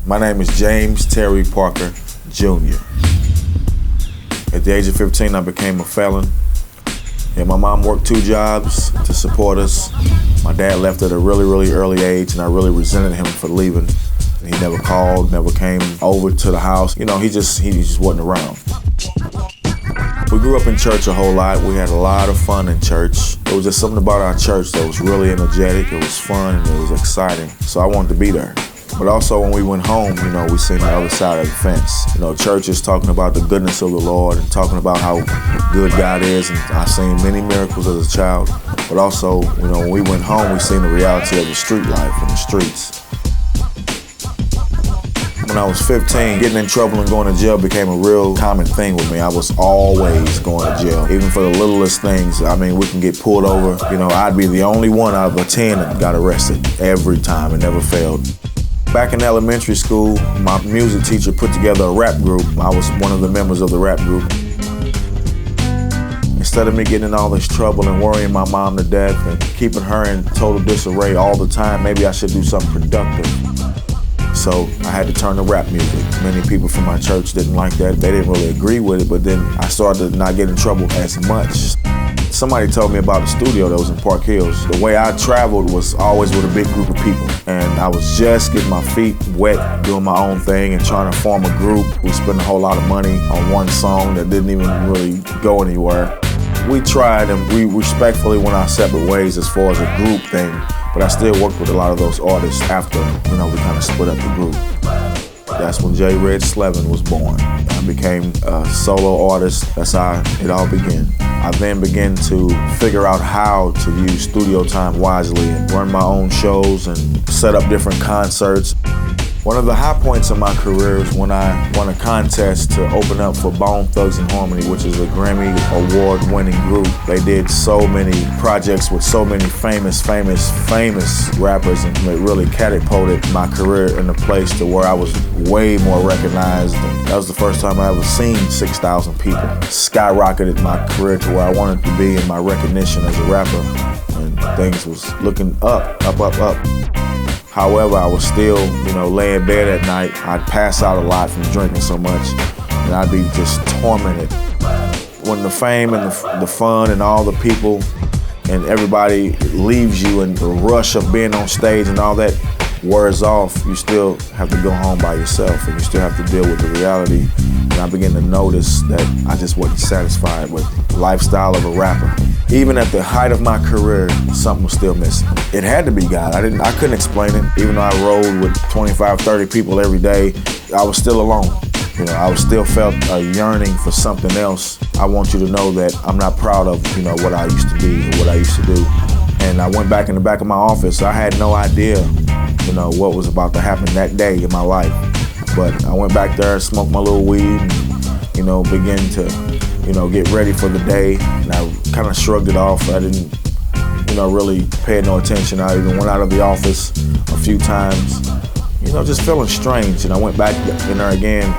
My name is James Terry Parker, Jr. At the age of 15, I became a felon. And my mom worked 2 jobs to support us. My dad left at a really early age, and I really resented him for leaving. He never called, never came over to the house. You know, he just wasn't around. We grew up in church a whole lot. We had a lot of fun in church. It was just something about our church that was really energetic. It was fun and it was exciting. So I wanted to be there. But also when we went home, you know, we seen the other side of the fence. You know, church is talking about the goodness of the Lord and talking about how good God is. And I seen many miracles as a child. But also, you know, when we went home, we seen the reality of the street life and the streets. When I was 15, getting in trouble and going to jail became a real common thing with me. I was always going to jail, even for the littlest things. I mean, we can get pulled over. You know, I'd be the only one out of the 10 that got arrested every time. It never failed. Back in elementary school, my music teacher put together a rap group. I was one of the members of the rap group. Instead of me getting in all this trouble and worrying my mom to death and keeping her in total disarray all the time, maybe I should do something productive. So I had to turn to rap music. Many people from my church didn't like that. They didn't really agree with it, but then I started to not get in trouble as much. Somebody told me about a studio that was in Park Hills. The way I traveled was always with a big group of people. And I was just getting my feet wet, doing my own thing and trying to form a group. We spent a whole lot of money on one song that didn't even really go anywhere. We tried and we respectfully went our separate ways as far as a group thing. But I still worked with a lot of those artists after, you know, we kind of split up the group. That's when JRed was born. I became a solo artist. That's how it all began. I then began to figure out how to use studio time wisely and run my own shows and set up different concerts. One of the high points of my career is when I won a contest to open up for Bone Thugs-n-Harmony, which is a Grammy award-winning group. They did so many projects with so many famous rappers, and it really catapulted my career in a place to where I was way more recognized. And that was the first time I ever seen 6,000 people. Skyrocketed my career to where I wanted to be in my recognition as a rapper, and things was looking up. However, I was still, you know, lay in bed at night. I'd pass out a lot from drinking so much, and I'd be just tormented. When the fame and the fun and all the people and everybody leaves you and the rush of being on stage and all that wears off, you still have to go home by yourself and you still have to deal with the reality. And I began to notice that I just wasn't satisfied with the lifestyle of a rapper. Even at the height of my career, something was still missing. It had to be God. I couldn't explain it. Even though I rode with 25, 30 people every day, I was still alone. You know, I still felt a yearning for something else. I want you to know that I'm not proud of, you know, what I used to be or what I used to do. And I went back in the back of my office. I had no idea, you know, what was about to happen that day in my life. But I went back there, smoked my little weed, and, you know, began to, you know, get ready for the day. And I kind of shrugged it off. I didn't, you know, really pay no attention. I even went out of the office a few times, you know, just feeling strange. And I went back in there again.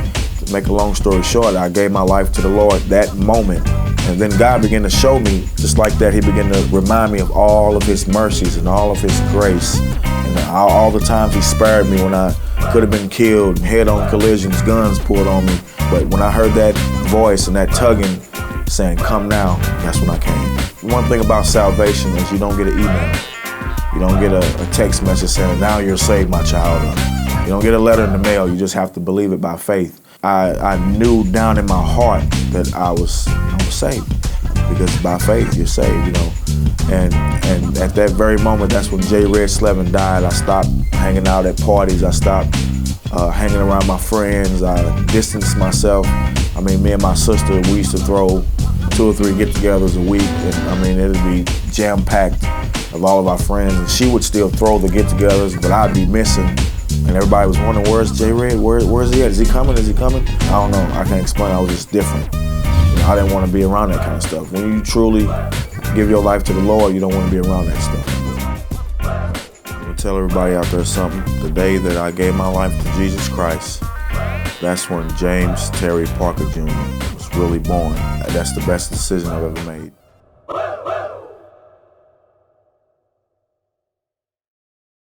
To make a long story short, I gave my life to the Lord that moment. And then God began to show me, just like that, He began to remind me of all of His mercies and all of His grace. And all the times He spared me when I could have been killed, head-on collisions, guns pulled on me. But when I heard that voice and that tugging saying, "Come now," that's when I came. One thing about salvation is you don't get an email. You don't get a text message saying, "Now you're saved, my child." You don't get a letter in the mail. You just have to believe it by faith. I knew down in my heart that I was saved, because by faith you're saved, you know. And at that very moment, that's when JRed died. I stopped hanging out at parties. I stopped hanging around my friends. I distanced myself. I mean, me and my sister, we used to throw 2 or 3 get-togethers a week. And I mean, it'd be jam-packed of all of our friends. And she would still throw the get-togethers, but I'd be missing. And everybody was wondering, where's JRed? Where's he at? Is he coming? Is he coming? I don't know. I can't explain. I was just different. You know, I didn't want to be around that kind of stuff. When you truly give your life to the Lord, you don't want to be around that stuff. I'm going to tell everybody out there something. The day that I gave my life to Jesus Christ, that's when James Terry Parker Jr. was really born. That's the best decision I've ever made.